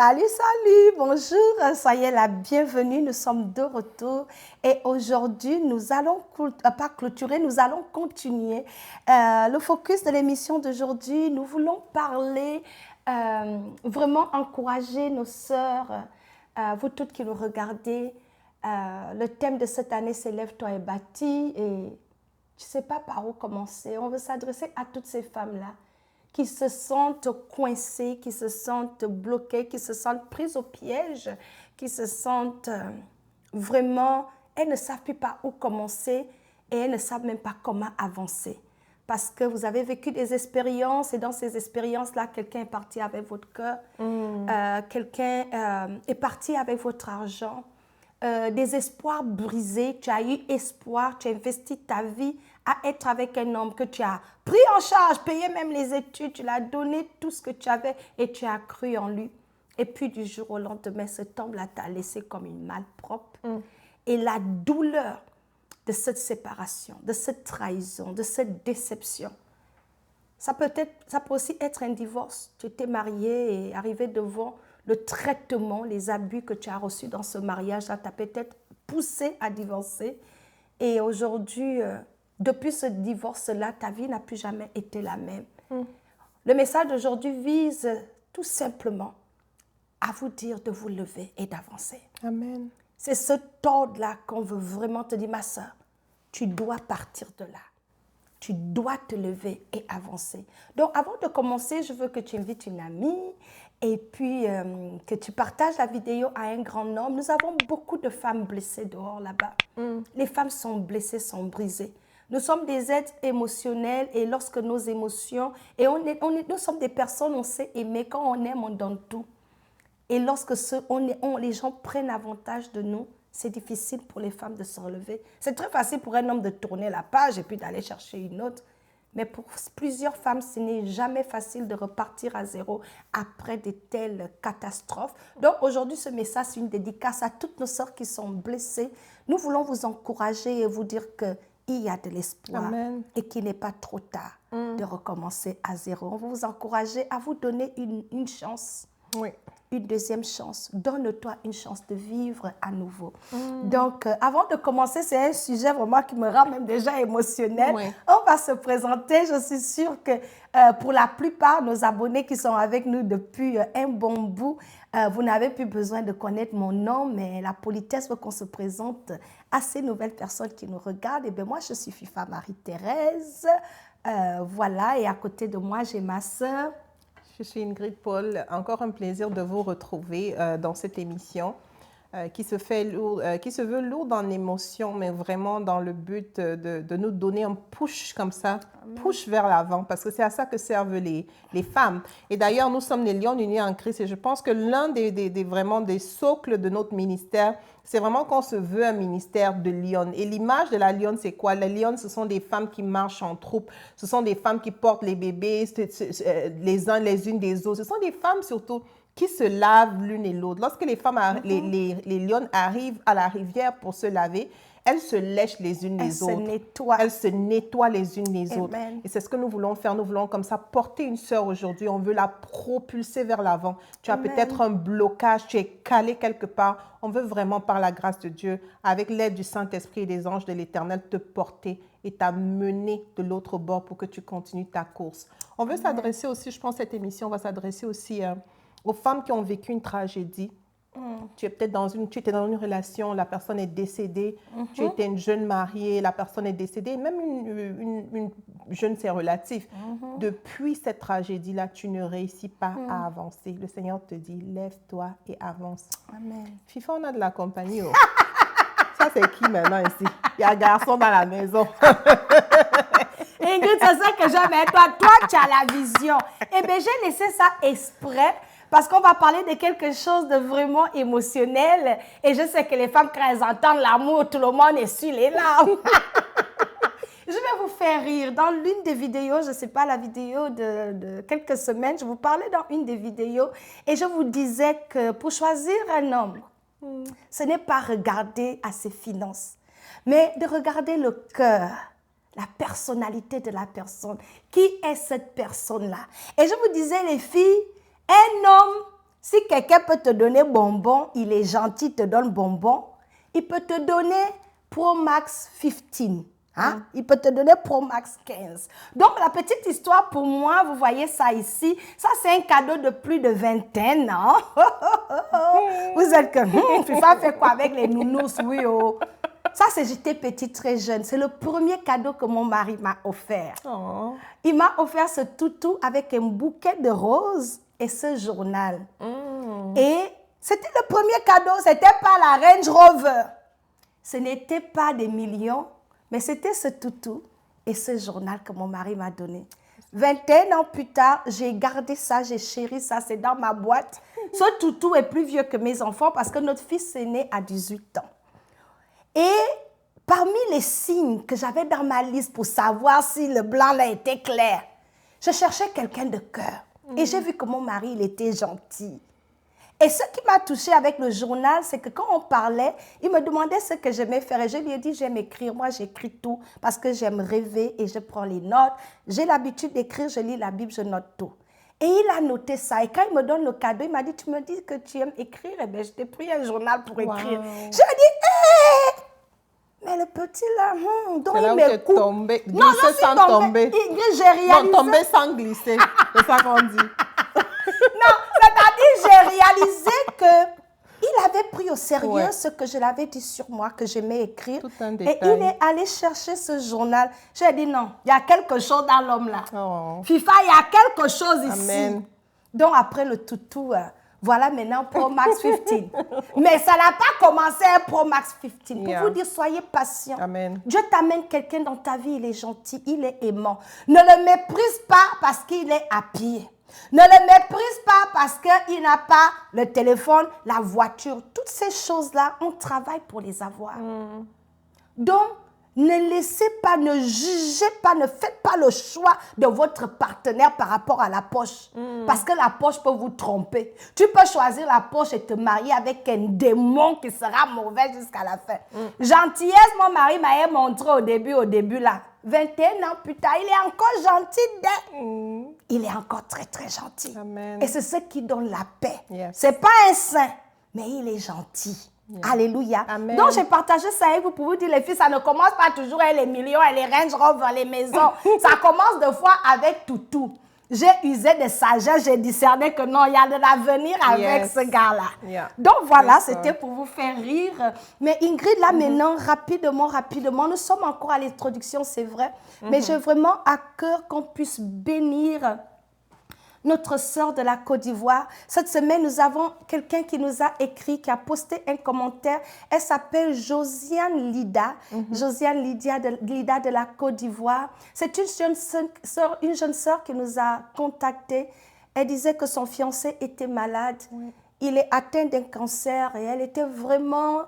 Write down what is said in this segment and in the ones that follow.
Salut, salut, bonjour, soyez la bienvenue, nous sommes de retour et aujourd'hui nous allons, pas clôturer, nous allons continuer le focus de l'émission d'aujourd'hui. Nous voulons parler, vraiment encourager nos sœurs, vous toutes qui nous regardez. Le thème de cette année c'est Lève-toi et bâtis et je ne sais pas par où commencer. On veut s'adresser à toutes ces femmes-là qui se sentent coincées, qui se sentent bloquées, qui se sentent prises au piège, qui se sentent vraiment, elles ne savent plus pas où commencer et elles ne savent même pas comment avancer. Parce que vous avez vécu des expériences et dans ces expériences-là, quelqu'un est parti avec votre cœur, quelqu'un est parti avec votre argent, des espoirs brisés, tu as eu espoir, tu as investi ta vie à être avec un homme que tu as pris en charge, payé même les études, tu l'as donné tout ce que tu avais et tu as cru en lui. Et puis du jour au lendemain, cet homme-là t'a laissé comme une malpropre. Et la douleur de cette séparation, de cette trahison, de cette déception, ça peut aussi être un divorce. Tu étais marié et arrivé devant le traitement, les abus que tu as reçus dans ce mariage, ça t'a peut-être poussé à divorcer. Et aujourd'hui, depuis ce divorce-là, ta vie n'a plus jamais été la même. Le message d'aujourd'hui vise tout simplement à vous dire de vous lever et d'avancer. Amen. C'est ce ordre-là qu'on veut vraiment te dire, ma soeur, tu dois partir de là. Tu dois te lever et avancer. Donc, avant de commencer, je veux que tu invites une amie et puis que tu partages la vidéo à un grand nombre. Nous avons beaucoup de femmes blessées dehors là-bas. Les femmes sont blessées, sont brisées. Nous sommes des êtres émotionnels et lorsque nos émotions... Et nous sommes des personnes, on sait aimer. Quand on aime, on donne tout. Et lorsque les gens prennent avantage de nous, c'est difficile pour les femmes de se relever. C'est très facile pour un homme de tourner la page et puis d'aller chercher une autre. Mais pour plusieurs femmes, ce n'est jamais facile de repartir à zéro après de telles catastrophes. Donc aujourd'hui, ce message, c'est une dédicace à toutes nos sœurs qui sont blessées. Nous voulons vous encourager et vous dire qu'il y a de l'espoir et qu'il n'est pas trop tard de recommencer à zéro. On veut vous encourager à vous donner une chance. Oui. Une deuxième chance. Donne-toi une chance de vivre à nouveau. Donc, avant de commencer, c'est un sujet vraiment qui me rend même déjà émotionnelle. Oui. On va se présenter. Je suis sûre que pour la plupart, nos abonnés qui sont avec nous depuis un bon bout, vous n'avez plus besoin de connaître mon nom, mais la politesse veut qu'on se présente à ces nouvelles personnes qui nous regardent. Et bien, moi, je suis Fifa Marie-Thérèse. Voilà, et à côté de moi, j'ai ma sœur. Je suis Ingrid Paul. Encore un plaisir de vous retrouver dans cette émission qui se veut lourde en émotions, mais vraiment dans le but de nous donner un push comme ça, push vers l'avant, parce que c'est à ça que servent les femmes. Et d'ailleurs, nous sommes les Lions unis en Christ et je pense que l'un vraiment des socles de notre ministère, c'est vraiment qu'on se veut un ministère de lionne. Et l'image de la lionne, c'est quoi? La lionne, ce sont des femmes qui marchent en troupe. Ce sont des femmes qui portent les bébés les uns les unes des autres. Ce sont des femmes surtout qui se lavent l'une et l'autre. Lorsque les femmes, les lionnes arrivent à la rivière pour se laver, elles se lèchent les unes les autres. Elles se nettoient les unes les autres. Et c'est ce que nous voulons faire. Nous voulons comme ça porter une sœur aujourd'hui. On veut la propulser vers l'avant. Tu as peut-être un blocage, tu es calé quelque part. On veut vraiment, par la grâce de Dieu, avec l'aide du Saint-Esprit et des anges de l'Éternel, te porter et t'amener de l'autre bord pour que tu continues ta course. On veut s'adresser aussi, je pense, cette émission va s'adresser aussi aux femmes qui ont vécu une tragédie. Tu étais dans une relation, la personne est décédée, tu étais une jeune mariée, la personne est décédée, même une jeune, c'est relatif. Depuis cette tragédie-là, tu ne réussis pas à avancer. Le Seigneur te dit, lève-toi et avance. Amen. Fifa, on a de la compagnie. Oh. Ça, c'est qui maintenant ici? Il y a un garçon dans la maison. Ingrid, c'est ça que j'aime. Toi, tu as la vision. Eh bien, j'ai laissé ça exprès parce qu'on va parler de quelque chose de vraiment émotionnel. Et je sais que les femmes, quand elles entendent l'amour, tout le monde est sur les larmes. Je vais vous faire rire. Dans l'une des vidéos, je ne sais pas, la vidéo de quelques semaines, je vous parlais dans une des vidéos et je vous disais que pour choisir un homme, ce n'est pas regarder à ses finances, mais de regarder le cœur, la personnalité de la personne. Qui est cette personne-là? Et je vous disais, les filles, un homme Si quelqu'un peut te donner bonbon, il est gentil, il te donne bonbon, il peut te donner Pro Max 15. Hein? Il peut te donner Pro Max 15. Donc, la petite histoire pour moi, vous voyez ça ici, ça c'est un cadeau de plus de 21 ans. Vous êtes que, FIFA fait quoi avec les nounous? Oui, oh. Ça, c'est j'étais petite, très jeune. C'est le premier cadeau que mon mari m'a offert. Oh. Il m'a offert ce toutou avec un bouquet de roses et ce journal. Et c'était le premier cadeau, ce n'était pas la Range Rover. Ce n'était pas des millions, mais c'était ce toutou et ce journal que mon mari m'a donné. 21 ans plus tard, j'ai gardé ça, j'ai chéri ça, c'est dans ma boîte. Ce toutou est plus vieux que mes enfants parce que notre fils est né à 18 ans. Et parmi les signes que j'avais dans ma liste pour savoir si le blanc là était clair, je cherchais quelqu'un de cœur. Et j'ai vu que mon mari, il était gentil. Et ce qui m'a touchée avec le journal, c'est que quand on parlait, il me demandait ce que j'aimais faire. Et je lui ai dit, j'aime écrire. Moi, j'écris tout parce que j'aime rêver et je prends les notes. J'ai l'habitude d'écrire, je lis la Bible, je note tout. Et il a noté ça. Et quand il me donne le cadeau, il m'a dit, tu me dis que tu aimes écrire. Eh bien, je t'ai pris un journal pour écrire. Wow. Je lui ai dit, hé! Mais le petit là, donc C'est là il où tu es m'écoute. tombé, Non, je glissé suis sans tombée. tomber. J'ai réalisé. Non, tomber sans glisser. C'est ça qu'on dit. Non, c'est-à-dire j'ai réalisé que il avait pris au sérieux ce que je l'avais dit sur moi, que j'aimais écrire. Tout un Et détail. il est allé chercher ce journal. J'ai dit non, il y a quelque chose dans l'homme là. Oh. FIFA, il y a quelque chose ici. Amen. Donc après le toutou, voilà maintenant Pro Max 15. Mais ça n'a pas commencé un Pro Max 15. Pour Yeah. vous dire, soyez patient. Amen. Dieu t'amène quelqu'un dans ta vie, il est gentil, il est aimant. Ne le méprise pas parce qu'il est à pied. Ne le méprise pas parce qu'il n'a pas le téléphone, la voiture. Toutes ces choses-là, on travaille pour les avoir. Donc, ne laissez pas, ne jugez pas, ne faites pas le choix de votre partenaire par rapport à la poche. Parce que la poche peut vous tromper. Tu peux choisir la poche et te marier avec un démon qui sera mauvais jusqu'à la fin. Gentillesse, mon mari m'a montré au début là. 21 ans plus tard, il est encore gentil. Il est encore très, très gentil. Amen. Et c'est ce qui donne la paix. Yes. Ce n'est pas un saint, mais il est gentil. Alléluia. Amen. Donc, j'ai partagé ça avec vous pour vous dire, les filles, ça ne commence pas toujours avec les millions et les Range Rover, les maisons. Ça commence des fois avec tout. J'ai usé de sagesse, j'ai discerné que non, il y a de l'avenir avec ce gars-là. Yeah. Donc voilà, C'est ça. c'était pour vous faire rire. Mais Ingrid, là maintenant, rapidement, nous sommes encore à l'introduction, c'est vrai. Mais j'ai vraiment à cœur qu'on puisse bénir notre sœur de la Côte d'Ivoire. Cette semaine, nous avons quelqu'un qui nous a écrit, qui a posté un commentaire. Elle s'appelle Josiane Lida. Josiane Lida de la Côte d'Ivoire. C'est une jeune sœur qui nous a contactés. Elle disait que son fiancé était malade. Il est atteint d'un cancer et elle était vraiment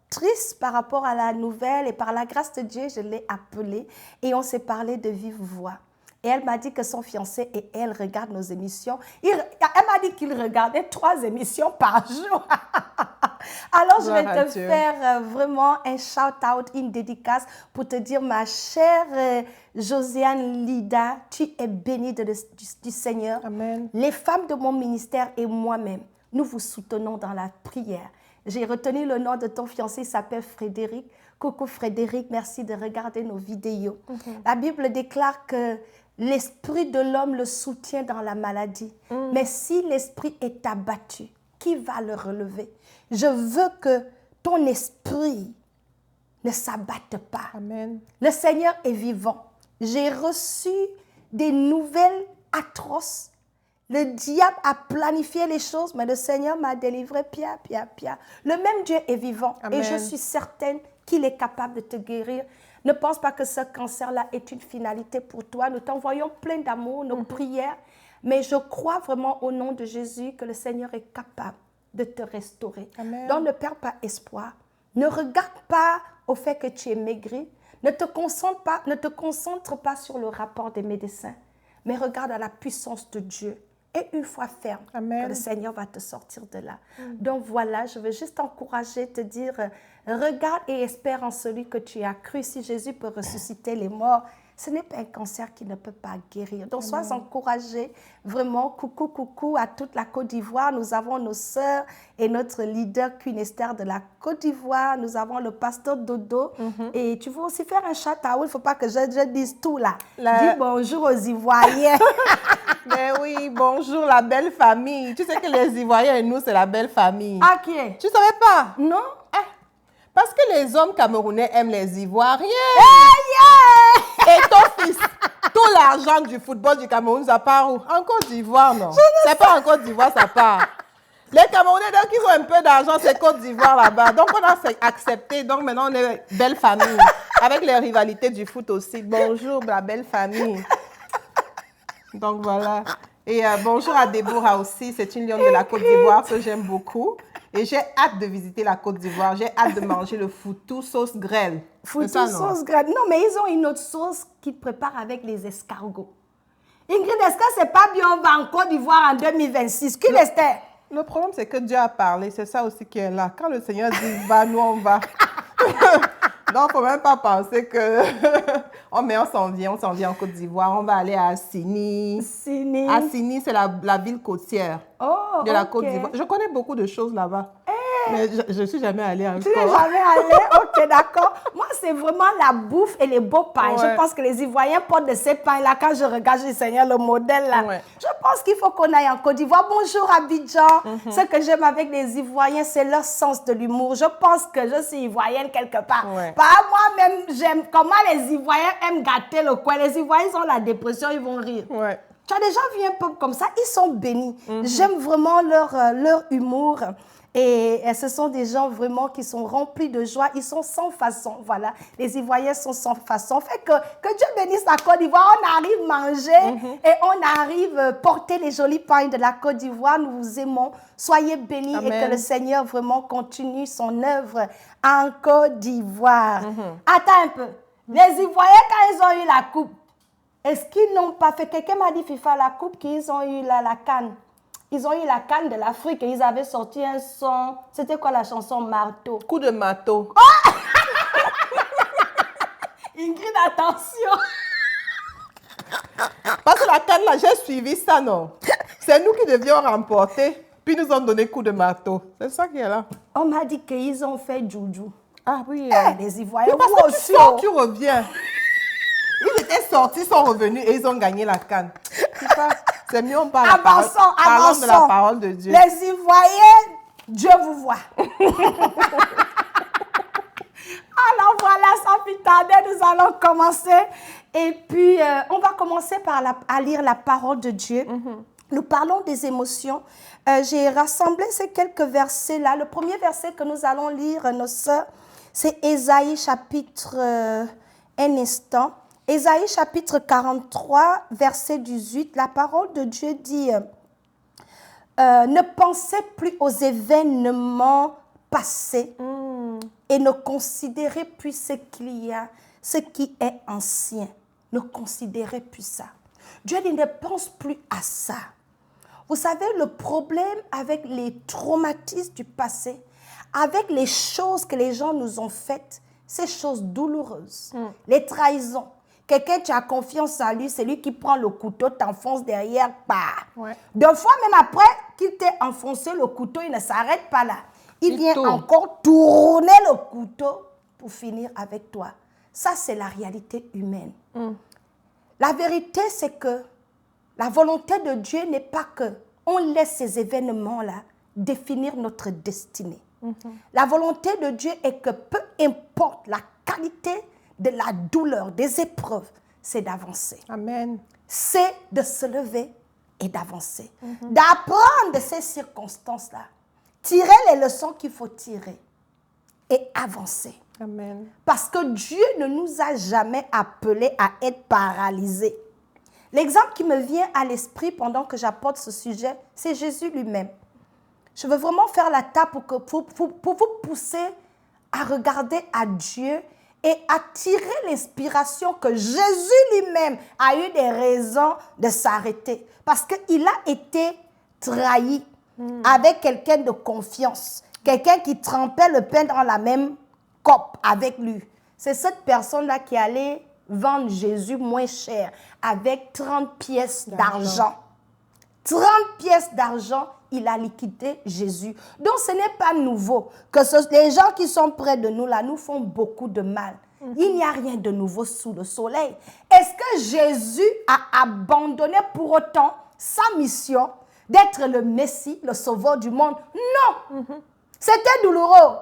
triste par rapport à la nouvelle. Et par la grâce de Dieu, je l'ai appelée et on s'est parlé de vive voix. Et elle m'a dit que son fiancé et elle regardent nos émissions. Elle m'a dit qu'il regardait 3 émissions par jour. Alors, je vais te faire vraiment un shout-out, une dédicace pour te dire, ma chère Josiane Lida, tu es bénie du Seigneur. Amen. Les femmes de mon ministère et moi-même, nous vous soutenons dans la prière. J'ai retenu le nom de ton fiancé, il s'appelle Frédéric. Coucou Frédéric, merci de regarder nos vidéos. La Bible déclare que l'esprit de l'homme le soutient dans la maladie. Mais si l'esprit est abattu, qui va le relever? Je veux que ton esprit ne s'abatte pas. Amen. Le Seigneur est vivant. J'ai reçu des nouvelles atroces. Le diable a planifié les choses, mais le Seigneur m'a délivré, Pia. Le même Dieu est vivant. Amen. Et je suis certaine qu'il est capable de te guérir. Ne pense pas que ce cancer-là est une finalité pour toi. Nous t'envoyons plein d'amour, nos prières. Mais je crois vraiment au nom de Jésus que le Seigneur est capable de te restaurer. Amen. Donc ne perds pas espoir. Ne regarde pas au fait que tu es maigri. Ne te concentre pas sur le rapport des médecins. Mais regarde à la puissance de Dieu. Et une fois ferme, Amen. que le Seigneur va te sortir de là. Donc voilà, je veux juste t'encourager, te dire, regarde et espère en celui que tu as cru. Si Jésus peut ressusciter les morts, Ce n'est pas un cancer qui ne peut pas guérir. Donc, sois encouragés. Vraiment, coucou à toute la Côte d'Ivoire. Nous avons nos sœurs et notre leader Queen Esther de la Côte d'Ivoire. Nous avons le pasteur Dodo. Et tu veux aussi faire un shout-out. Il ne faut pas que je dise tout là. Dis bonjour aux Ivoiriens. Mais oui, bonjour la belle famille. Tu sais que les Ivoiriens et nous, c'est la belle famille. Ok. Tu ne savais pas? Non? Parce que les hommes camerounais aiment les Ivoiriens. Hey, yeah! Et ton fils, tout l'argent du football du Cameroun, ça part où? En Côte d'Ivoire, non? C'est pas en Côte d'Ivoire, ça part. Les Camerounais, donc, ils ont un peu d'argent, c'est Côte d'Ivoire là-bas. Donc, on a accepté. Donc, maintenant, on est belle famille. Avec les rivalités du foot aussi. Bonjour, la belle famille. Donc, voilà. Et bonjour à Déborah aussi. C'est une lionne de la Côte d'Ivoire que j'aime beaucoup. Et j'ai hâte de visiter la Côte d'Ivoire. J'ai hâte de manger le foutou sauce grêle. Foutou sauce grêle. Non, mais ils ont une autre sauce qu'ils préparent avec les escargots. Ingrid, est-ce que c'est pas bien on va en Côte d'Ivoire en 2026? Qui l'estère? Le problème, c'est que Dieu a parlé. C'est ça aussi qui est là. Quand le Seigneur dit va, nous on va. Donc, il ne faut même pas penser que on s'en vient en Côte d'Ivoire. On va aller à Assini. Assini. Assini, c'est la ville côtière de la Côte d'Ivoire. Je connais beaucoup de choses là-bas. Mais je ne suis jamais allée encore. Tu n'es jamais allée? Ok, d'accord. Moi, c'est vraiment la bouffe et les beaux pains. Ouais. Je pense que les Ivoiriens portent de ces pains-là. Quand je regarde le Seigneur, le modèle là, je pense qu'il faut qu'on aille en Côte d'Ivoire. Bonjour Abidjan. Ce que j'aime avec les Ivoiriens, c'est leur sens de l'humour. Je pense que je suis Ivoirienne quelque part. Moi-même, j'aime comment les Ivoiriens aiment gâter le coin. Les Ivoiriens, ils ont la dépression, ils vont rire. Tu as déjà vu un peuple comme ça? Ils sont bénis. J'aime vraiment leur humour. Et ce sont des gens vraiment qui sont remplis de joie. Ils sont sans façon. Voilà. Les Ivoiriens sont sans façon. Fait que Dieu bénisse la Côte d'Ivoire. On arrive manger et on arrive porter les jolis pains de la Côte d'Ivoire. Nous vous aimons. Soyez bénis. Amen. Et que le Seigneur vraiment continue son œuvre en Côte d'Ivoire. Attends un peu. Les Ivoiriens, quand ils ont eu la coupe, est-ce qu'ils n'ont pas fait? Quelqu'un m'a dit FIFA la coupe qu'ils ont eu la canne. Ils ont eu la canne de l'Afrique et ils avaient sorti un son. C'était quoi la chanson? Marteau. Coup de marteau. Oh! Ingrid, attention. Parce que la canne là, j'ai suivi ça, non? C'est nous qui devions remporter. Puis nous ont donné coup de marteau. C'est ça qui est là. On m'a dit qu'ils ont fait joujou. Ah oui. Les Ivoiriens. Parce que tu sors, tu reviens. Ils étaient sortis, ils sont revenus et ils ont gagné la canne. C'est mieux, on parle parlons de la parole de Dieu. Les Ivoiriens, Dieu vous voit. Alors voilà, sans plus tarder, nous allons commencer. Et puis, on va commencer à lire la parole de Dieu. Nous parlons des émotions. J'ai rassemblé ces quelques versets-là. Le premier verset que nous allons lire, nos sœurs, c'est Ésaïe chapitre, un instant. Ésaïe chapitre 43, verset 18, la parole de Dieu dit ne pensez plus aux événements passés et ne considérez plus ce qu'il y a, ce qui est ancien. Ne considérez plus ça. Dieu dit ne pense plus à ça. Vous savez, le problème avec les traumatismes du passé, avec les choses que les gens nous ont faites, ces choses douloureuses, les trahisons. Quelqu'un, tu as confiance en lui, c'est lui qui prend le couteau, t'enfonce derrière, bah. Deux fois, même après qu'il t'ait enfoncé le couteau, il ne s'arrête pas là. Il vient encore tourner le couteau pour finir avec toi. Ça, c'est la réalité humaine. La vérité, c'est que la volonté de Dieu n'est pas qu'on laisse ces événements-là définir notre destinée. La volonté de Dieu est que peu importe la qualité de la douleur, des épreuves, c'est d'avancer. Amen. C'est de se lever et d'avancer. D'apprendre de ces circonstances-là. Tirer les leçons qu'il faut tirer et avancer. Amen. Parce que Dieu ne nous a jamais appelés à être paralysés. L'exemple qui me vient à l'esprit pendant que j'apporte ce sujet, c'est Jésus lui-même. Je veux vraiment faire la table pour vous pousser à regarder à Dieu et à tirer l'inspiration que Jésus lui-même a eu des raisons de s'arrêter. Parce qu'il a été trahi avec quelqu'un de confiance, quelqu'un qui trempait le pain dans la même coupe avec lui. C'est cette personne-là qui allait vendre Jésus moins cher avec 30 pièces d'argent. 30 pièces d'argent, il a liquidé Jésus. Donc, ce n'est pas nouveau. Les gens qui sont près de nous, là, nous font beaucoup de mal. Il n'y a rien de nouveau sous le soleil. Est-ce que Jésus a abandonné pour autant sa mission d'être le Messie, le sauveur du monde? Non. C'était douloureux.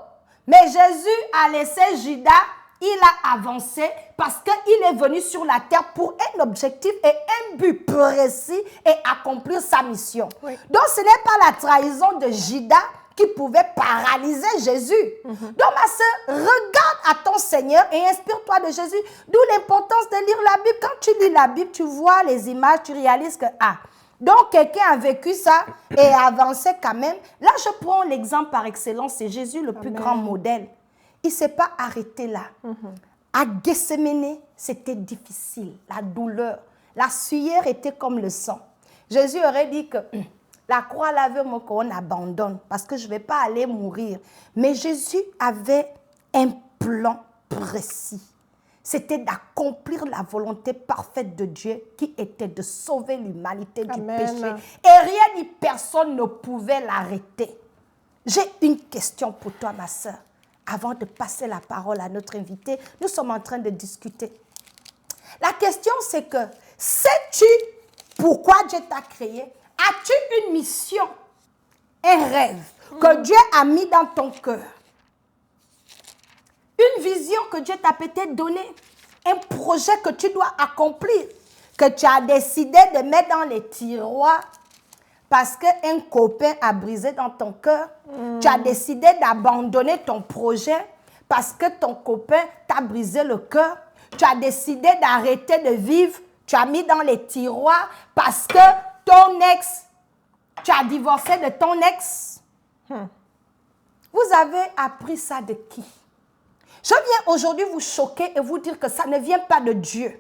Mais Jésus a laissé Judas, il a avancé parce qu'il est venu sur la terre pour un objectif et un but précis et accomplir sa mission. Oui. Donc, ce n'est pas la trahison de Judas qui pouvait paralyser Jésus. Donc, ma soeur, regarde à ton Seigneur et inspire-toi de Jésus. D'où l'importance de lire la Bible. Quand tu lis la Bible, tu vois les images, tu réalises que, donc quelqu'un a vécu ça et a avancé quand même. Là, je prends l'exemple par excellence, c'est Jésus le plus grand modèle. Il ne s'est pas arrêté là. À Gethsémane, c'était difficile, la douleur. La sueur était comme le sang. Jésus aurait dit que la croix lavée, mon corps, on abandonne parce que je ne vais pas aller mourir. Mais Jésus avait un plan précis. C'était d'accomplir la volonté parfaite de Dieu qui était de sauver l'humanité du péché. Et rien ni personne ne pouvait l'arrêter. J'ai une question pour toi, ma sœur. Avant de passer la parole à notre invité, nous sommes en train de discuter. La question, c'est que, sais-tu pourquoi Dieu t'a créé? As-tu une mission, un rêve que Dieu a mis dans ton cœur? Une vision que Dieu t'a peut-être donnée, un projet que tu dois accomplir, que tu as décidé de mettre dans les tiroirs parce qu'un copain a brisé dans ton cœur. Tu as décidé d'abandonner ton projet parce que ton copain t'a brisé le cœur. Tu as décidé d'arrêter de vivre. Tu as mis dans les tiroirs parce que ton ex, tu as divorcé de ton ex. Vous avez appris ça de qui? Je viens aujourd'hui vous choquer et vous dire que ça ne vient pas de Dieu.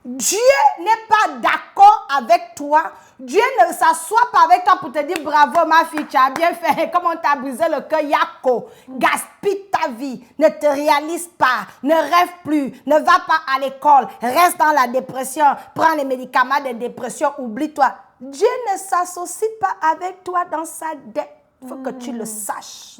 Dieu n'est pas d'accord avec toi. Dieu ne s'assoit pas avec toi pour te dire bravo ma fille, tu as bien fait. Comme on t'a brisé le cœur, Yako, gaspille ta vie, ne te réalise pas, ne rêve plus, ne va pas à l'école, reste dans la dépression, prends les médicaments de dépression, oublie-toi. Dieu ne s'associe pas avec toi dans sa dette. Il faut que tu le saches.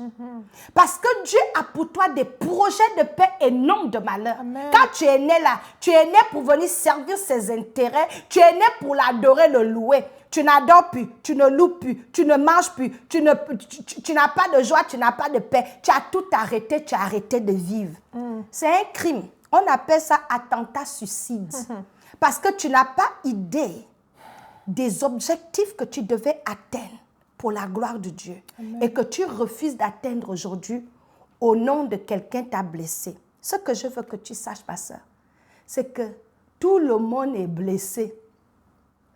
Parce que Dieu a pour toi des projets de paix et non de malheur. Amen. Quand tu es né là, tu es né pour venir servir ses intérêts. Tu es né pour l'adorer, le louer. Tu n'adores plus, tu ne loues plus, tu ne manges plus, tu n'as pas de joie, tu n'as pas de paix. Tu as tout arrêté, tu as arrêté de vivre. C'est un crime. On appelle ça attentat-suicide. Parce que tu n'as pas idée des objectifs que tu devais atteindre pour la gloire de Dieu. Amen. Et que tu refuses d'atteindre aujourd'hui au nom de quelqu'un t'a blessé. Ce que je veux que tu saches, ma soeur, c'est que tout le monde est blessé.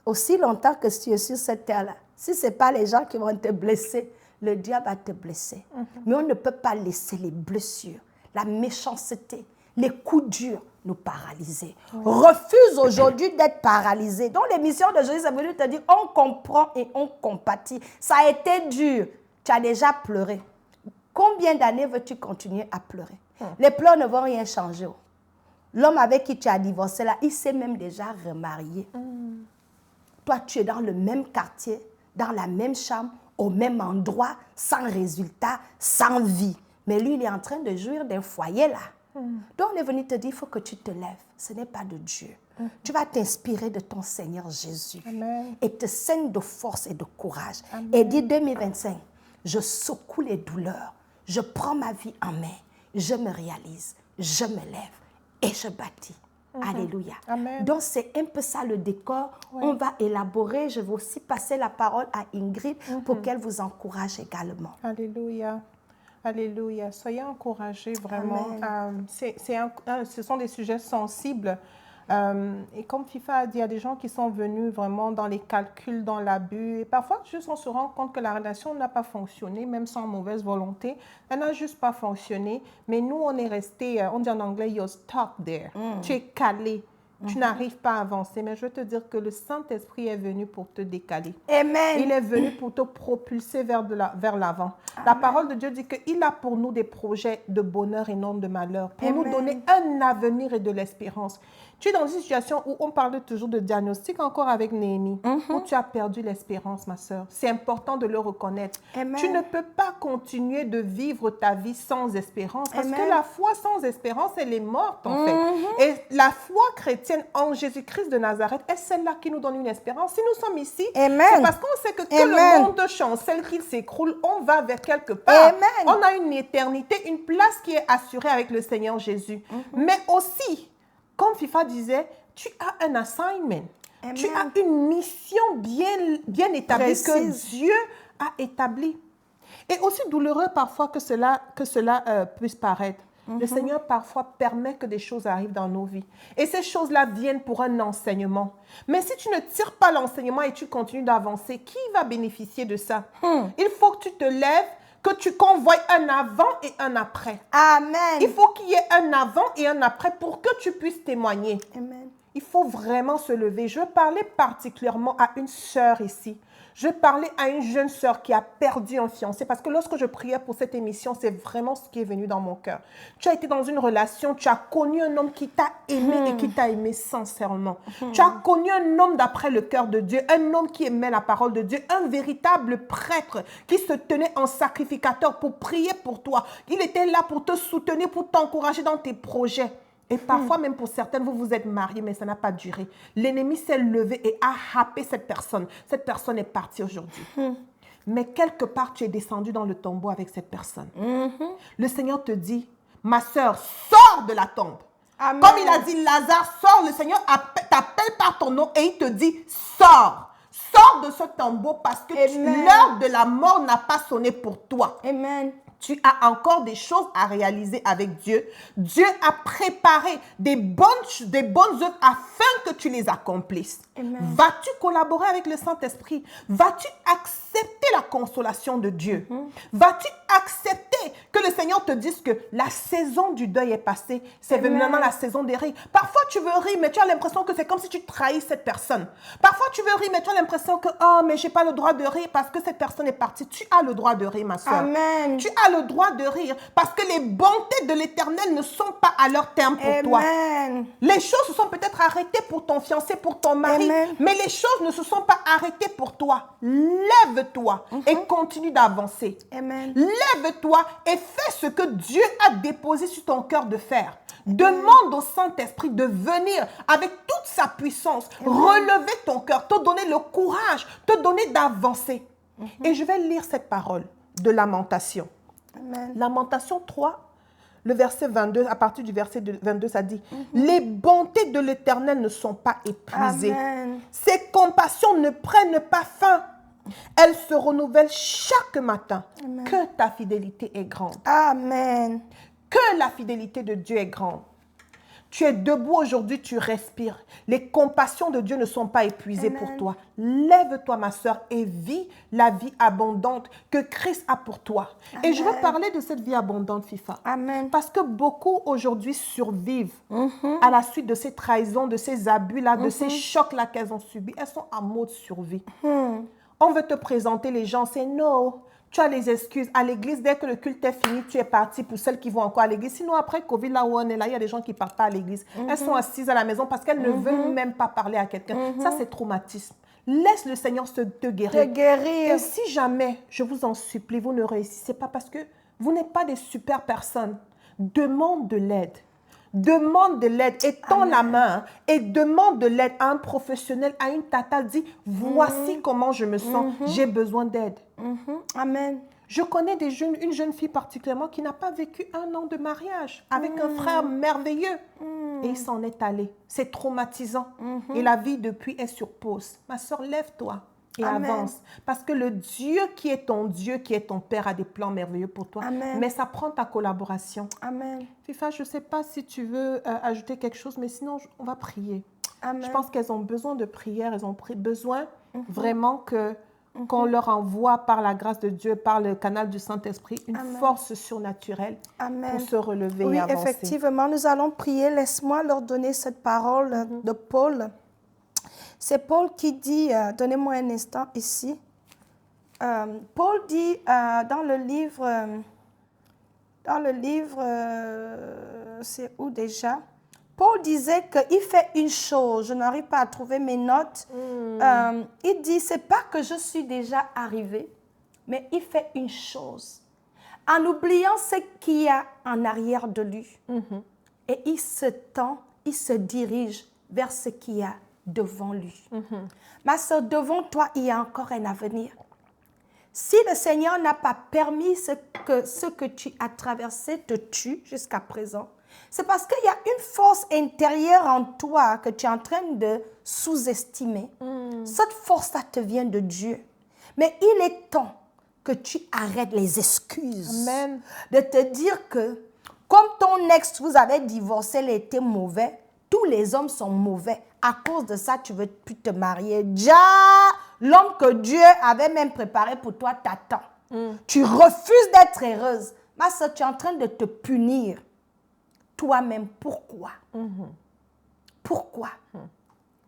Aussi longtemps que tu es sur cette terre-là, si ce n'est pas les gens qui vont te blesser, le diable va te blesser. Mais on ne peut pas laisser les blessures, la méchanceté, les coups durs nous paralyser. Refuse aujourd'hui d'être paralysé. Donc l'émission de Jésus, c'est venu te dire, on comprend et on compatit. Ça a été dur. Tu as déjà pleuré. Combien d'années veux-tu continuer à pleurer? Les pleurs ne vont rien changer. L'homme avec qui tu as divorcé là, il s'est même déjà remarié. Toi, tu es dans le même quartier, dans la même chambre, au même endroit, sans résultat, sans vie. Mais lui, il est en train de jouir d'un foyer là. Donc, on est venu te dire, il faut que tu te lèves. Ce n'est pas de Dieu. Tu vas t'inspirer de ton Seigneur Jésus. Amen. Et te saigner de force et de courage. Amen. Et dis 2025, je secoue les douleurs. Je prends ma vie en main. Je me réalise. Je me lève. Et je bâtis. Alléluia. Amen. Donc, c'est un peu ça le décor. On va élaborer. Je vais aussi passer la parole à Ingrid pour qu'elle vous encourage également. Alléluia. Alléluia. Soyez encouragés vraiment. Ce sont des sujets sensibles. Et comme FIFA a dit, il y a des gens qui sont venus vraiment dans les calculs, dans l'abus. Et parfois, juste on se rend compte que la relation n'a pas fonctionné, même sans mauvaise volonté. Elle n'a juste pas fonctionné. Mais nous, on est resté, on dit en anglais, you're stuck there. Tu es calé. Tu n'arrives pas à avancer, mais je veux te dire que le Saint-Esprit est venu pour te décaler. Amen. Il est venu pour te propulser vers l'avant. La parole de Dieu dit qu'il a pour nous des projets de bonheur et non de malheur, pour nous donner un avenir et de l'espérance. Tu es dans une situation où on parle toujours de diagnostic, encore avec Néhémie, où tu as perdu l'espérance, ma sœur. C'est important de le reconnaître. Tu ne peux pas continuer de vivre ta vie sans espérance, parce que la foi sans espérance, elle est morte, en fait. Et la foi chrétienne en Jésus-Christ de Nazareth est celle-là qui nous donne une espérance. Si nous sommes ici, c'est parce qu'on sait que le monde chancelle, qu'il s'écroule, on va vers quelque part. On a une éternité, une place qui est assurée avec le Seigneur Jésus. Mais aussi, comme FIFA disait, tu as un assignment. Tu as une mission bien établie que Dieu a établie. Et aussi douloureux parfois que cela puisse paraître. Le Seigneur parfois permet que des choses arrivent dans nos vies. Et ces choses-là viennent pour un enseignement. Mais si tu ne tires pas l'enseignement et tu continues d'avancer, qui va bénéficier de ça? Il faut que tu te lèves, que tu convoies un avant et un après. Amen. Il faut qu'il y ait un avant et un après pour que tu puisses témoigner. Amen. Il faut vraiment se lever. Je veux parler particulièrement à une sœur ici. Je parlais à une jeune sœur qui a perdu un fiancé parce que lorsque je priais pour cette émission, c'est vraiment ce qui est venu dans mon cœur. Tu as été dans une relation, tu as connu un homme qui t'a aimé et qui t'a aimé sincèrement. Tu as connu un homme d'après le cœur de Dieu, un homme qui aimait la parole de Dieu, un véritable prêtre qui se tenait en sacrificateur pour prier pour toi. Il était là pour te soutenir, pour t'encourager dans tes projets. Et parfois, même pour certaines, vous vous êtes mariés, mais ça n'a pas duré. L'ennemi s'est levé et a happé cette personne. Cette personne est partie aujourd'hui. Mais quelque part, tu es descendu dans le tombeau avec cette personne. Le Seigneur te dit, ma sœur, sors de la tombe. Amen. Comme il a dit, Lazare, sors, le Seigneur t'appelle par ton nom et il te dit, sors. Sors de ce tombeau parce que l'heure de la mort n'a pas sonné pour toi. Amen. Tu as encore des choses à réaliser avec Dieu. Dieu a préparé des bonnes œuvres afin que tu les accomplisses. Vas-tu collaborer avec le Saint-Esprit? Vas-tu accepter la consolation de Dieu? Vas-tu accepter que le Seigneur te dise que la saison du deuil est passée? C'est maintenant la saison des rires. Parfois, tu veux rire, mais tu as l'impression que c'est comme si tu trahis cette personne. Parfois, tu veux rire, mais tu as l'impression que, oh, mais je n'ai pas le droit de rire parce que cette personne est partie. Tu as le droit de rire, ma soeur. Amen. Tu as le droit de rire parce que les bontés de l'Éternel ne sont pas à leur terme pour toi. Les choses se sont peut-être arrêtées pour ton fiancé, pour ton mari, mais les choses ne se sont pas arrêtées pour toi. Lève-toi et continue d'avancer. Lève-toi et fais ce que Dieu a déposé sur ton cœur de faire. Demande au Saint-Esprit de venir avec toute sa puissance, relever ton cœur, te donner le courage, te donner d'avancer. Et je vais lire cette parole de Lamentation. Lamentation 3, le verset 22, à partir du verset 22, ça dit « Les bontés de l'Éternel ne sont pas épuisées. Ses compassions ne prennent pas fin. Elles se renouvellent chaque matin. Que ta fidélité est grande. » Amen. Que la fidélité de Dieu est grande. Tu es debout aujourd'hui, tu respires. Les compassions de Dieu ne sont pas épuisées pour toi. Lève-toi, ma soeur, et vis la vie abondante que Christ a pour toi. Et je veux parler de cette vie abondante, FIFA. Amen. Parce que beaucoup aujourd'hui survivent à la suite de ces trahisons, de ces abus-là, de ces chocs-là qu'elles ont subis. Elles sont en mode survie. On veut te présenter les gens, c'est non. Tu as les excuses. À l'église, dès que le culte est fini, tu es parti pour celles qui vont encore à l'église. Sinon, après Covid, là où on est là, il y a des gens qui ne partent pas à l'église. Elles sont assises à la maison parce qu'elles ne veulent même pas parler à quelqu'un. Ça, c'est traumatisme. Laisse le Seigneur te guérir. Et si jamais, je vous en supplie, vous ne réussissez pas parce que vous n'êtes pas des super personnes, demande de l'aide. Demande de l'aide, étends la main et demande de l'aide à un professionnel, à une tata. Dis, voici comment je me sens, j'ai besoin d'aide. Amen. Je connais une jeune fille particulièrement qui n'a pas vécu 1 an de mariage avec un frère merveilleux. Et il s'en est allé. C'est traumatisant. Et la vie depuis est sur pause. Ma soeur, lève-toi et avance. Parce que le Dieu, qui est ton Père, a des plans merveilleux pour toi. Mais ça prend ta collaboration. Amen. FIFA, je ne sais pas si tu veux ajouter quelque chose, mais sinon, on va prier. Je pense qu'elles ont besoin de prière. Elles ont besoin vraiment que qu'on leur envoie par la grâce de Dieu, par le canal du Saint-Esprit, une Amen. force surnaturelle Amen. pour se relever Oui, et avancer. effectivement, nous allons prier. Laisse-moi leur donner cette parole de Paul. C'est Paul qui dit, donnez-moi un instant ici. Paul dit dans le livre, c'est où déjà? Paul disait qu'il fait une chose, je n'arrive pas à trouver mes notes. Il dit, c'est pas que je suis déjà arrivé, mais il fait une chose. En oubliant ce qu'il y a en arrière de lui. Et il se tend, il se dirige vers ce qu'il y a devant lui. Ma soeur, devant toi, il y a encore un avenir. Si le Seigneur n'a pas permis ce que tu as traversé te tue jusqu'à présent, c'est parce qu'il y a une force intérieure en toi que tu es en train de sous-estimer. Cette force-là te vient de Dieu. Mais il est temps que tu arrêtes les excuses. Amen. De te dire que, comme ton ex, vous avez divorcé, il était mauvais, tous les hommes sont mauvais. À cause de ça, tu ne veux plus te marier. Déjà, l'homme que Dieu avait même préparé pour toi t'attend. Tu refuses d'être heureuse. Ma soeur, tu es en train de te punir toi-même. Pourquoi? Pourquoi?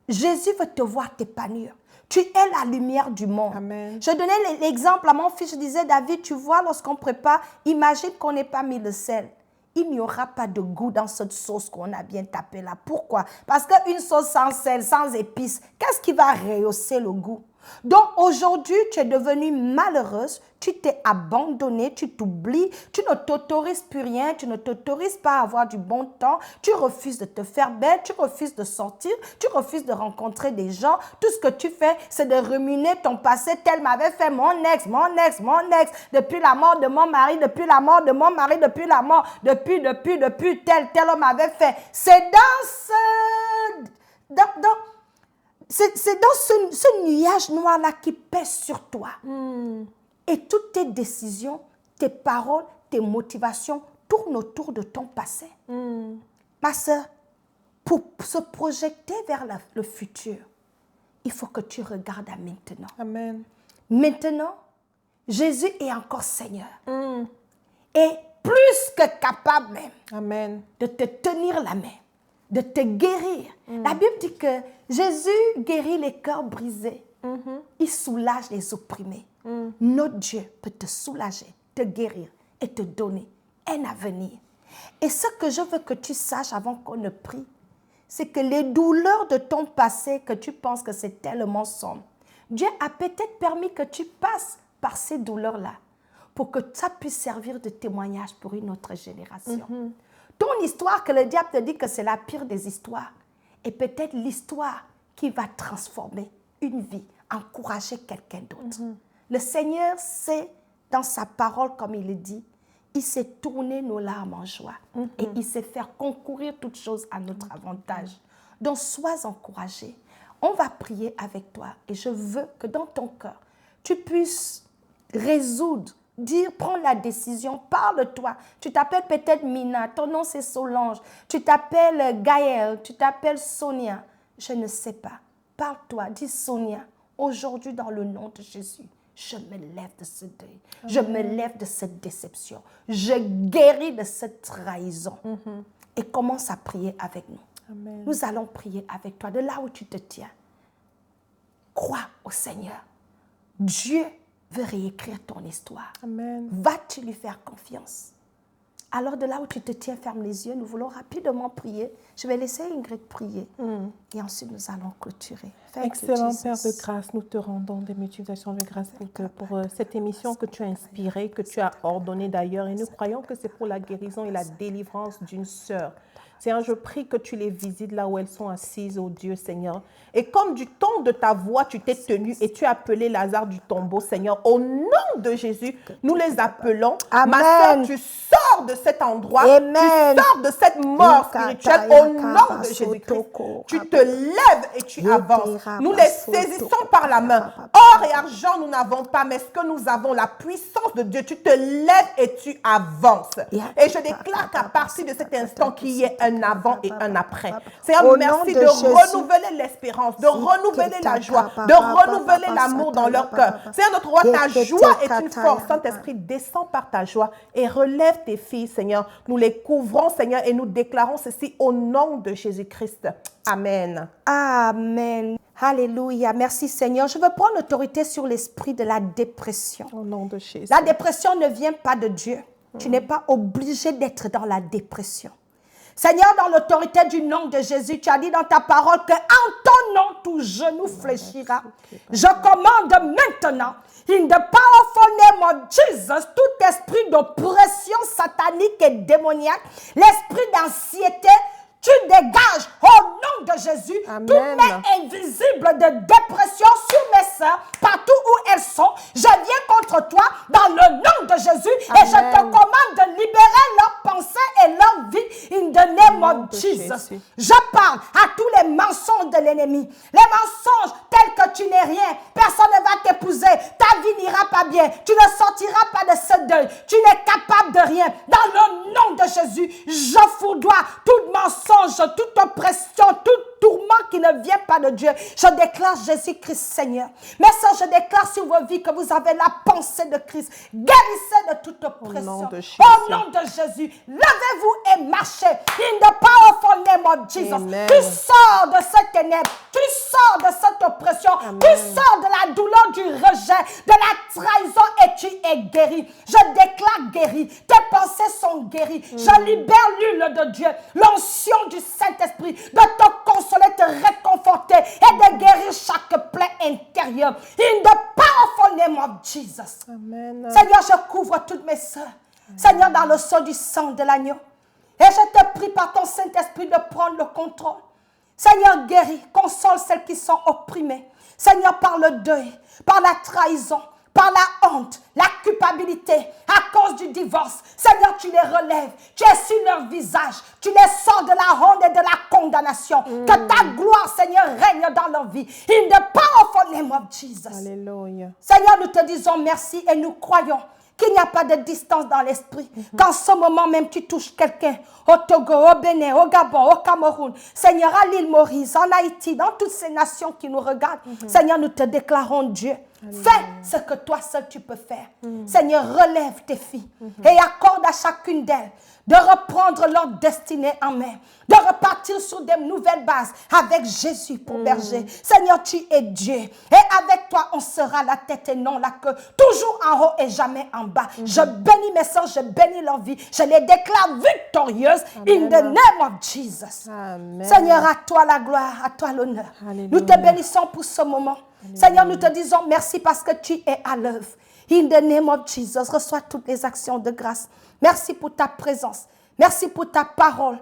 Jésus veut te voir t'épanouir. Tu es la lumière du monde. Amen. Je donnais l'exemple à mon fils, je disais, David, tu vois, lorsqu'on prépare, imagine qu'on n'ait pas mis le sel. Il n'y aura pas de goût dans cette sauce qu'on a bien tapée là. Pourquoi? Parce qu'une sauce sans sel, sans épices, qu'est-ce qui va rehausser le goût? Donc aujourd'hui, tu es devenue malheureuse, tu t'es abandonnée, tu t'oublies, tu ne t'autorises plus rien, tu ne t'autorises pas à avoir du bon temps, tu refuses de te faire belle, tu refuses de sortir, tu refuses de rencontrer des gens. Tout ce que tu fais, c'est de ruminer ton passé. Tel m'avait fait mon ex, depuis la mort de mon mari, depuis la mort de mon mari, depuis la mort, depuis, tel homme m'avait fait. C'est c'est dans ce nuage noir-là qui pèse sur toi. Et toutes tes décisions, tes paroles, tes motivations tournent autour de ton passé. Ma soeur, pour se projeter vers le futur, il faut que tu regardes à maintenant. Amen. Maintenant, Jésus est encore Seigneur. Et plus que capable même Amen. de te tenir la main, de te guérir. La Bible dit que Jésus guérit les cœurs brisés. Il soulage les opprimés. Notre Dieu peut te soulager, te guérir et te donner un avenir. Et ce que je veux que tu saches avant qu'on ne prie, c'est que les douleurs de ton passé, que tu penses que c'est tellement sombre, Dieu a peut-être permis que tu passes par ces douleurs-là pour que ça puisse servir de témoignage pour une autre génération. Ton histoire que le diable te dit que c'est la pire des histoires est peut-être l'histoire qui va transformer une vie, encourager quelqu'un d'autre. Le Seigneur sait, dans sa parole, comme il le dit, il sait tourner nos larmes en joie et il sait faire concourir toutes choses à notre avantage. Donc, sois encouragé. On va prier avec toi et je veux que dans ton cœur, tu puisses résoudre, dire, prendre la décision, parle-toi. Tu t'appelles peut-être Mina, ton nom c'est Solange, tu t'appelles Gaëlle, tu t'appelles Sonia, je ne sais pas. Parle-toi, dis Sonia, aujourd'hui dans le nom de Jésus, je me lève de ce deuil, je me lève de cette déception, je guéris de cette trahison. Et commence à prier avec nous. Amen. Nous allons prier avec toi de là où tu te tiens. Crois au Seigneur. Dieu veut réécrire ton histoire. Amen. Vas-tu lui faire confiance? Alors de là où tu te tiens, ferme les yeux. Nous voulons rapidement prier. Je vais laisser Ingrid prier. Et ensuite, nous allons clôturer. Excellent Père de grâce, nous te rendons des multiplications de grâce pour cette émission que tu as inspirée, que tu as ordonnée d'ailleurs. Et nous croyons que c'est pour la guérison et la délivrance d'une sœur. Seigneur, je prie que tu les visites là où elles sont assises, oh Dieu, Seigneur. Et comme du ton de ta voix, tu t'es tenu et tu as appelé Lazare du tombeau, Seigneur. Au nom de Jésus, nous les appelons. Amen. Ma sœur, tu sors de cet endroit. Amen. Tu sors de cette mort spirituelle au nom de Jésus-Christ. Tu te lèves et tu avances. Nous les saisissons par la main. Or et argent, nous n'avons pas, mais ce que nous avons, la puissance de Dieu, tu te lèves et tu avances. Et je déclare qu'à partir de cet instant, qu'il y ait un un avant et un après. Seigneur, Au nom merci de de Jésus. renouveler l'espérance, de renouveler la joie, de renouveler l'amour dans leur cœur. Seigneur, notre roi, ta joie est une force. Saint-Esprit, descends par ta joie et relève tes filles, Seigneur. Nous les couvrons, Seigneur, et nous déclarons ceci au nom de Jésus-Christ. Amen. Amen. Alléluia. Merci Seigneur. Je veux prendre l'autorité sur l'esprit de la dépression. Au nom de Jésus. La dépression ne vient pas de Dieu. Tu n'es pas obligé d'être dans la dépression. Seigneur, dans l'autorité du nom de Jésus, tu as dit dans ta parole que en ton nom, tout genou fléchira. Je commande maintenant, in the powerful name of Jesus, tout esprit d'oppression satanique et démoniaque, l'esprit d'anxiété, tu dégages au nom de Jésus. Amen. Toute main invisible de dépression sur mes sœurs, partout où elles sont, je viens contre toi dans le nom de Jésus. Amen. Et je te commande de libérer leurs pensées et leur vie in the name of Jesus. Je parle à tous les mensonges de l'ennemi. Les mensonges tels que tu n'es rien, personne ne va t'épouser, ta vie n'ira pas bien, tu ne sortiras pas de ce deuil, tu n'es capable de rien. Dans le nom de Jésus, je foudroie tout mensonge, toute oppression, tout tourment qui ne vient pas de Dieu. Je déclare Jésus-Christ Seigneur. Mes sœurs, je déclare sur vos vies que vous avez la pensée de Christ. Guérissez de toute oppression. Au nom de Jésus, levez-vous et marchez. In the powerful name of Jesus. Amen. Tu sors de cette ténèbre. Tu sors de cette oppression. Amen. Tu sors de la douleur, du rejet, de la trahison et tu es guéri. Je déclare guéri. Tes pensées sont guéries. Je libère l'huile de Dieu, l'onction du Saint-Esprit, de te consoler, te réconforter et de guérir chaque plaie intérieure. In the powerful name of Jesus. Amen. Seigneur, je couvre toutes mes sœurs. Seigneur, dans le sang du sang de l'agneau. Et je te prie par ton Saint-Esprit de prendre le contrôle. Seigneur, guéris, console celles qui sont opprimées. Seigneur, par le deuil, par la trahison, par la honte, la culpabilité, à cause du divorce. Seigneur, tu les relèves, tu es sur leur visage, tu les sors de la honte et de la condamnation. Que ta gloire, Seigneur, règne dans leur vie. In the powerful name of Jesus. Alléluia. Seigneur, nous te disons merci et nous croyons qu'il n'y a pas de distance dans l'esprit. Qu'en ce moment même, tu touches quelqu'un au Togo, au Bénin, au Gabon, au Cameroun. Seigneur, à l'île Maurice, en Haïti, dans toutes ces nations qui nous regardent. Seigneur, nous te déclarons Dieu. Fais ce que toi seul tu peux faire. Seigneur, relève tes filles et accorde à chacune d'elles de reprendre leur destinée en main, de repartir sur des nouvelles bases avec Jésus pour berger. Seigneur, tu es Dieu et avec toi on sera la tête et non la queue, toujours en haut et jamais en bas. Je bénis mes sœurs, je bénis leur vie, je les déclare victorieuses in the name of Jesus. Amen. Seigneur, à toi la gloire, à toi l'honneur. Nous te bénissons pour ce moment. Seigneur, nous te disons merci parce que tu es à l'œuvre. In the name of Jesus, reçois toutes les actions de grâce. Merci pour ta présence. Merci pour ta parole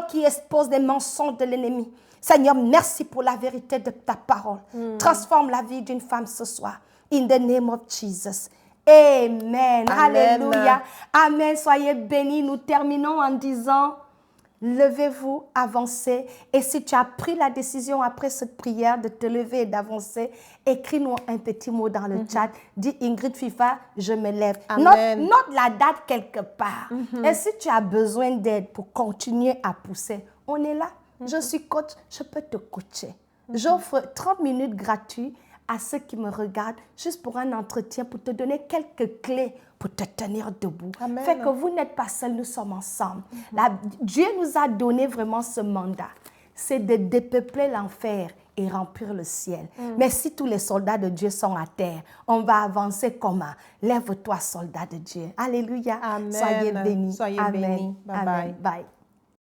qui expose les mensonges de l'ennemi. Seigneur, merci pour la vérité de ta parole. Transforme la vie d'une femme ce soir. In the name of Jesus. Amen. Alléluia. Amen. Soyez bénis. Nous terminons en disant... Levez-vous, avancez. Et si tu as pris la décision après cette prière de te lever et d'avancer, écris-nous un petit mot dans le chat. Dis Ingrid FIFA, je me lève. Note la date quelque part. Et si tu as besoin d'aide pour continuer à pousser, on est là. Je suis coach, je peux te coacher. J'offre 30 minutes gratuites à ceux qui me regardent, juste pour un entretien, pour te donner quelques clés pour te tenir debout. Amen. Fait que vous n'êtes pas seuls, nous sommes ensemble. Dieu nous a donné vraiment ce mandat. C'est de dépeupler l'enfer et remplir le ciel. Mais si tous les soldats de Dieu sont à terre, on va avancer comment? Lève-toi, soldat de Dieu. Alléluia. Amen. Soyez bénis. Soyez Amen. bénis. Bye Amen. bye. Bye.